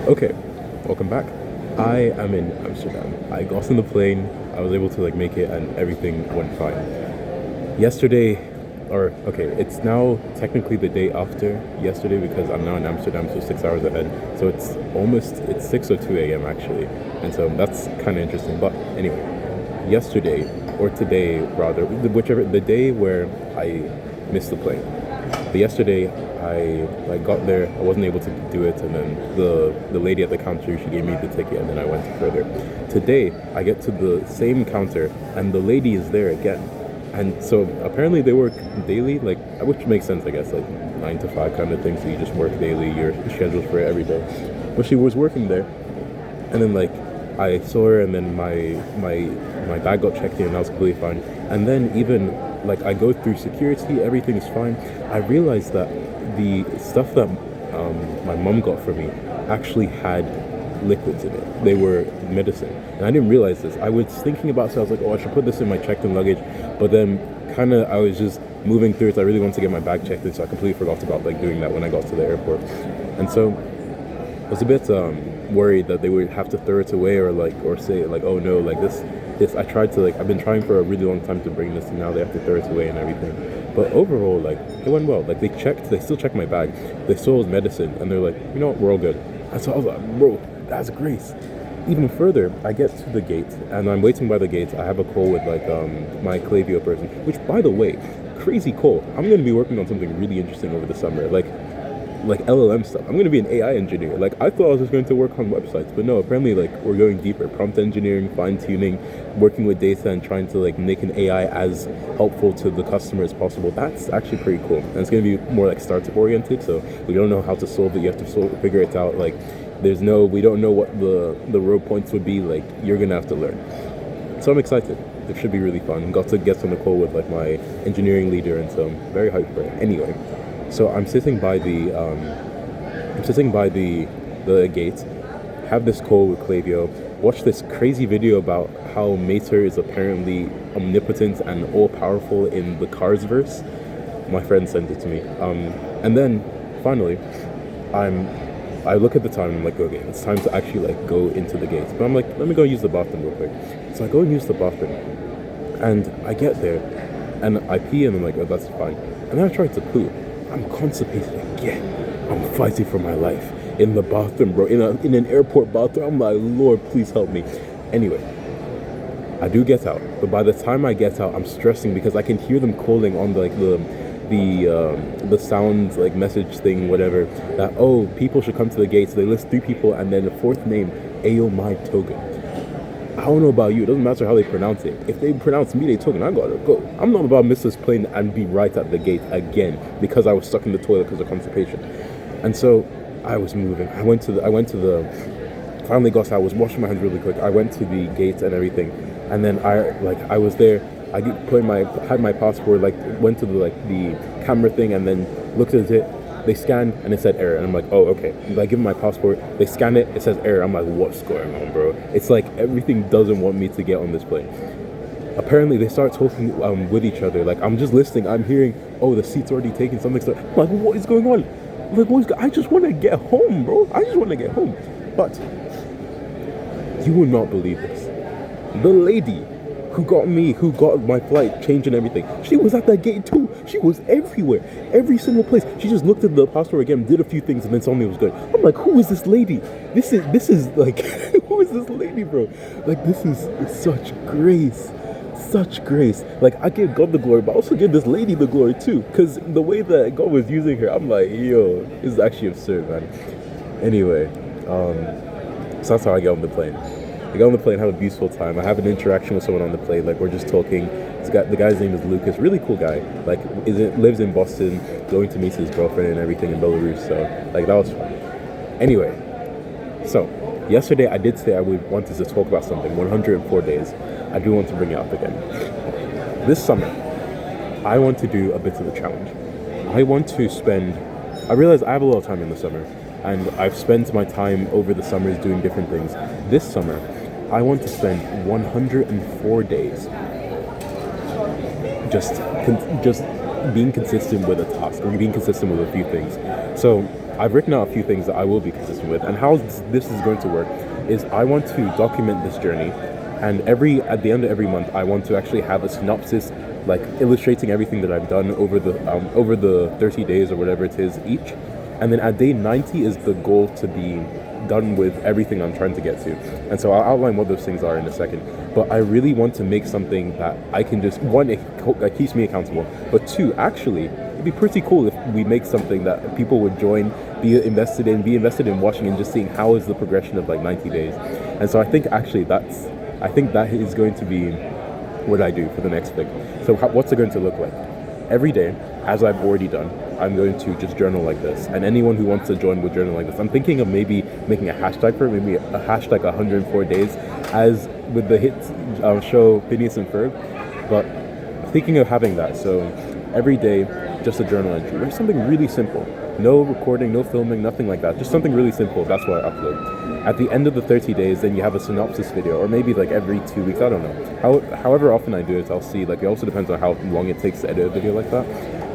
Okay, welcome back. I am in Amsterdam. I got on the plane. I was able to make it, and everything went fine. Yesterday, or okay, it's now technically the day after yesterday because I'm now in Amsterdam, so 6 hours ahead. So it's 6:02 a.m. actually, and so that's kind of interesting. But anyway, yesterday or today rather, whichever the day where I missed the plane. But yesterday, I got there. I wasn't able to do it, and then the lady at the counter, she gave me the ticket, and then I went further. Today, I get to the same counter, and the lady is there again. And so apparently they work daily, which makes sense, I guess, 9 to 5 kind of thing. So you just work daily. You're scheduled for it every day. But she was working there, and then I saw her, and then my bag got checked in, and that was completely fine. And then even I go through security, everything is fine. I realized that the stuff that my mom got for me actually had liquids in it. They were medicine, and I didn't realize this. I was thinking about it, so I was like, oh, I should put this in my checked-in luggage. But then I was just moving through it. So I really wanted to get my bag checked in, so I completely forgot about doing that when I got to the airport. And so I was a bit worried that they would have to throw it away or say oh no, this I tried to I've been trying for a really long time to bring this, and now they have to throw it away and everything. But overall, it went well. They still checked my bag. They saw it was medicine, and they're like, you know what, we're all good. And so I was like, bro, that's grace. Even further, I get to the gate, and I'm waiting by the gate. I have a call with my Klaviyo person, which, by the way, crazy call. I'm going to be working on something really interesting over the summer, like LLM stuff. I'm going to be an AI engineer. I thought I was just going to work on websites, but no, apparently we're going deeper. Prompt engineering, fine-tuning, working with data, and trying to make an AI as helpful to the customer as possible. That's actually pretty cool. And it's going to be more startup oriented, so we don't know how to solve it. You have to figure it out. We don't know what the road points would be. You're going to have to learn. So I'm excited. It should be really fun. Got to get on the call with my engineering leader, and so I'm very hyped for it. Anyway, so I'm sitting by the gate, have this call with Klaviyo, watch this crazy video about how Mater is apparently omnipotent and all-powerful in the Cars verse. My friend sent it to me. And then, finally, I look at the time, and I'm like, okay, it's time to actually go into the gates. But I'm like, let me go use the bathroom real quick. So I go and use the bathroom, and I get there, and I pee, and I'm like, oh, that's fine. And then I try to poo. I'm constipated again. I'm fighting for my life in the bathroom, bro. In an airport bathroom. I'm like, Lord, please help me. Anyway, I do get out, but by the time I get out, I'm stressing because I can hear them calling on the sound message thing, whatever, that people should come to the gates. They list 3 people, and then the 4th name, Ayo Mide Token. I don't know about you, it doesn't matter how they pronounce it. If they pronounce Mide Token, I gotta go. I'm not about to miss this plane and be right at the gate again because I was stuck in the toilet because of constipation. And so I was moving. I went to the finally got out. I was washing my hands really quick. I went to the gate and everything, and then I was there. I had my passport, went to the camera thing, and then looked at it. They scanned, and it said error, and I'm like, oh, okay. I give them my passport, they scan it, it says error. I'm like, what's going on, bro? It's everything doesn't want me to get on this plane. Apparently, they start talking with each other. I'm just listening. I'm hearing, oh, the seat's already taken. Something. I'm like, what is going on? I just want to get home, bro. I just want to get home. But you will not believe this. The lady who got my flight changed and everything, she was at that gate too. She was everywhere, every single place. She just looked at the passport again, did a few things, and then told me it was good. I'm like, who is this lady? This is who is this lady, bro? This is such grace. Such grace. I give God the glory, but I also give this lady the glory too, because the way that God was using her, I'm like, yo, this is actually absurd, man. Anyway, so that's how I get on the plane. I get on the plane, have a beautiful time. I have an interaction with someone on the plane. We're just talking. The guy's name is Lucas. Really cool guy. Lives in Boston, going to meet his girlfriend and everything in Belarus. So, that was fun. Anyway, so yesterday I did say I wanted to talk about something. 104 days. I do want to bring it up again. This summer, I want to do a bit of a challenge. I realize I have a lot of time in the summer, and I've spent my time over the summers doing different things. This summer, I want to spend 104 days just being consistent with a task, or being consistent with a few things. So I've written out a few things that I will be consistent with, and how this is going to work is I want to document this journey, and at the end of every month, I want to actually have a synopsis, like illustrating everything that I've done over the 30 days or whatever it is each, and then at day 90 is the goal to be done with everything I'm trying to get to. And so I'll outline what those things are in a second. But I really want to make something that I can just, one, it keeps me accountable, but two, actually, it'd be pretty cool if we make something that people would join, be invested in watching and just seeing how is the progression of like 90 days. And so I think actually that is going to be what I do for the next thing. So what's it going to look like? Every day, as I've already done, I'm going to just journal like this, and anyone who wants to join will journal like this. I'm thinking of maybe making a hashtag for it, maybe a hashtag 104 days, as with the hit show Phineas and Ferb. But thinking of having that, so every day, just a journal entry. There's something really simple. No recording, no filming, nothing like that. Just something really simple. That's what I upload. At the end of the 30 days, then you have a synopsis video, or maybe like every 2 weeks. I don't know. However often I do it, I'll see. Like, it also depends on how long it takes to edit a video like that.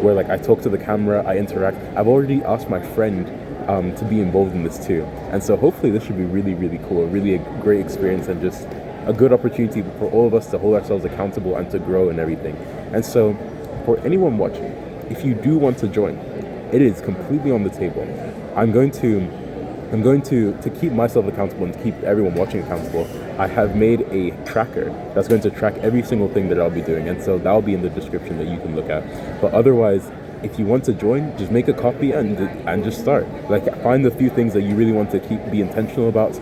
Where like I talk to the camera, I interact. I've already asked my friend to be involved in this too, and so hopefully this should be really, really cool, really a great experience, and just a good opportunity for all of us to hold ourselves accountable and to grow and everything. And so, for anyone watching, if you do want to join, it is completely on the table. I'm going to keep myself accountable and to keep everyone watching accountable. I have made a tracker that's going to track every single thing that I'll be doing, and so that'll be in the description that you can look at. But otherwise, if you want to join, just make a copy and just start. Like, find a few things that you really want to be intentional about.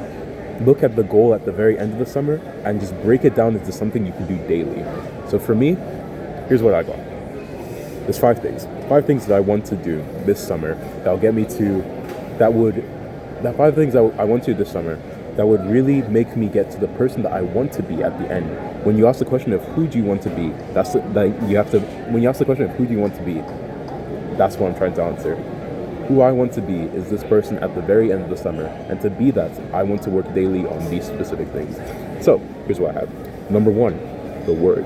Look at the goal at the very end of the summer and just break it down into something you can do daily. So for me, here's what I got. There's 5 things. 5 things that I want to do this summer that'll get me to that 5 things that I want to do this summer that would really make me get to the person that I want to be at the end. When you ask the question of who do you want to be, when you ask the question of who do you want to be, that's what I'm trying to answer. Who I want to be is this person at the very end of the summer, and to be that, I want to work daily on these specific things. So here's what I have. Number 1, the Word.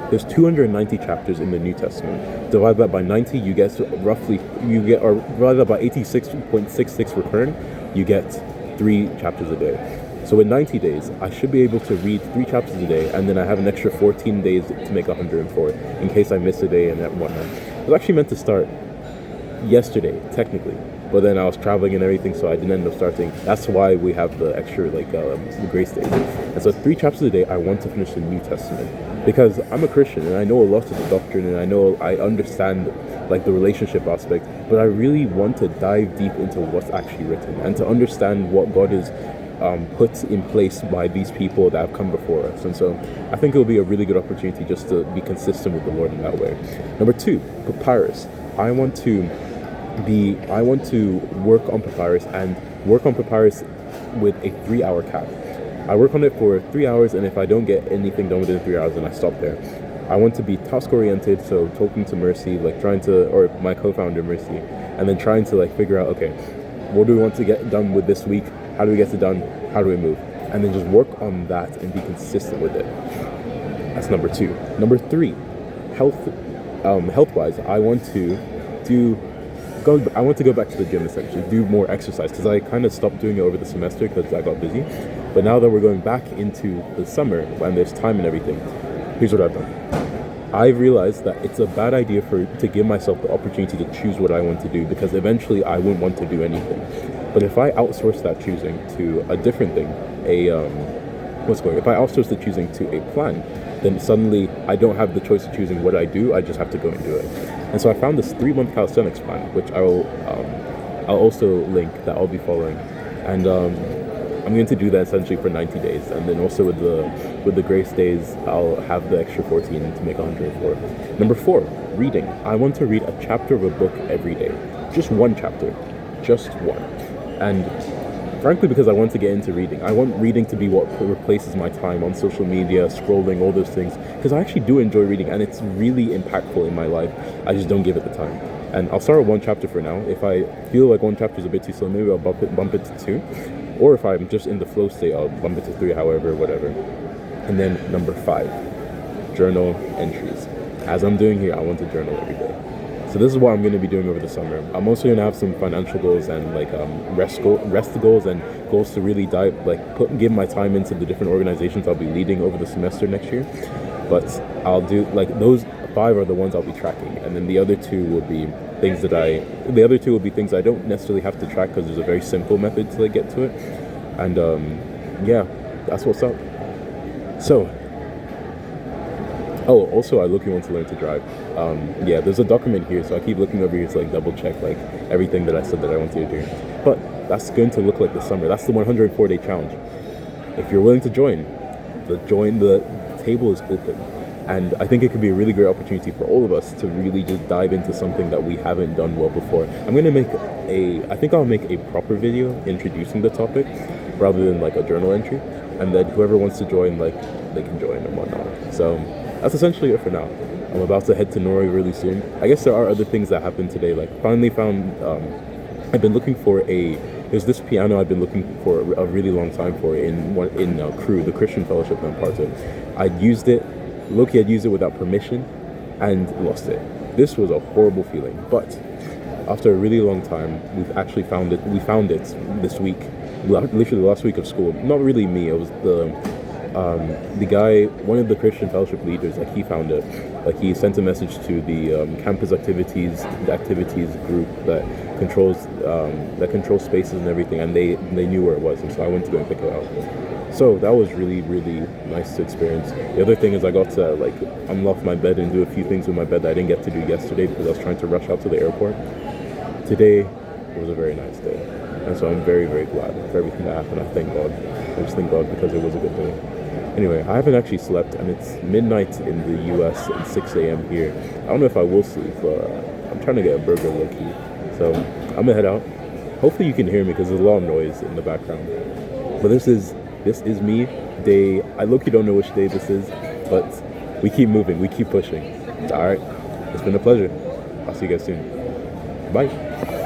There's 290 chapters in the New Testament. Divide that by 90, you get or divide that by 86.66 recurring, you get 3 chapters a day. So in 90 days, I should be able to read 3 chapters a day, and then I have an extra 14 days to make 104, in case I miss a day and whatnot. I was actually meant to start yesterday, technically, but then I was traveling and everything, so I didn't end up starting. That's why we have the extra grace days. And so 3 chapters a day, I want to finish the New Testament, because I'm a Christian and I know a lot of the doctrine, and I understand like the relationship aspect, but I really want to dive deep into what's actually written and to understand what God is put in place by these people that have come before us. And so I think it will be a really good opportunity just to be consistent with the Lord in that way. Number 2, papyrus. I want to work on papyrus with a 3-hour cap. I work on it for 3 hours, and if I don't get anything done within 3 hours, then I stop there. I want to be task oriented, so talking to Mercy, or my co-founder Mercy, and then trying to figure out, okay, what do we want to get done with this week? How do we get it done? How do we move? And then just work on that and be consistent with it. That's number 2. Number 3, health-wise, I want to go back to the gym, essentially, do more exercise, because I kind of stopped doing it over the semester because I got busy. But now that we're going back into the summer and there's time and everything, here's what I've done. I've realized that it's a bad idea to give myself the opportunity to choose what I want to do, because eventually I wouldn't want to do anything. But if I outsource that choosing to a different thing, if I outsource the choosing to a plan, then suddenly I don't have the choice of choosing what I do. I just have to go and do it. And so I found this 3-month calisthenics plan, which I'll also link, that I'll be following. And I'm going to do that essentially for 90 days. And then also with the grace days, I'll have the extra 14 to make 104. Number 4, reading. I want to read a chapter of a book every day. Just 1 chapter. Just 1. And frankly, because I want to get into reading. I want reading to be what replaces my time on social media, scrolling, all those things. Because I actually do enjoy reading, and it's really impactful in my life. I just don't give it the time. And I'll start with 1 chapter for now. If I feel like 1 chapter is a bit too slow, maybe I'll bump it to 2. Or if I'm just in the flow state, I'll bump it to 3, however, whatever. And then number 5, journal entries. As I'm doing here, I want to journal every day. So this is what I'm going to be doing over the summer. I'm also going to have some financial goals and like rest goals and goals to really give my time into the different organizations I'll be leading over the semester next year. But I'll do like those 5 are the ones I'll be tracking, and then the other 2 will be things I don't necessarily have to track because there's a very simple method to like get to it. And yeah, that's what's up. So. Oh, also, I look want to learn to drive. Yeah, there's a document here, so I keep looking over here to like double check like everything that I said that I want to do. But that's going to look like the summer. That's the 104-day challenge. If you're willing to join, the table is open, and I think it could be a really great opportunity for all of us to really just dive into something that we haven't done well before. I think I'll make a proper video introducing the topic rather than like a journal entry, and then whoever wants to join, like they can join and whatnot. So. That's essentially it for now. I'm about to head to Norway really soon. I guess there are other things that happened today. Like finally found, I've been looking for there's this piano I've been looking for a really long time for in Crew, the Christian fellowship I'm part of. I'd used it without permission and lost it. This was a horrible feeling, but after a really long time, we've actually found it. We found it this week, literally the last week of school. Not really me, it was the guy, one of the Christian fellowship leaders, like he found it. Like he sent a message to the campus activities group that controls spaces and everything, and they knew where it was, and so I went to go and pick it out. So that was really, really nice to experience. The other thing is I got to like unlock my bed and do a few things with my bed that I didn't get to do yesterday because I was trying to rush out to the airport. Today was a very nice day, and so I'm very, very glad for everything that happened. I thank God. I just thank God because it was a good day. Anyway, I haven't actually slept, and it's midnight in the US and 6 a.m. here. I don't know if I will sleep, but I'm trying to get a burger low-key. So I'm gonna head out. Hopefully you can hear me because there's a lot of noise in the background. But this is me. I low-key don't know which day this is, but we keep moving, we keep pushing. All right, it's been a pleasure. I'll see you guys soon. Bye.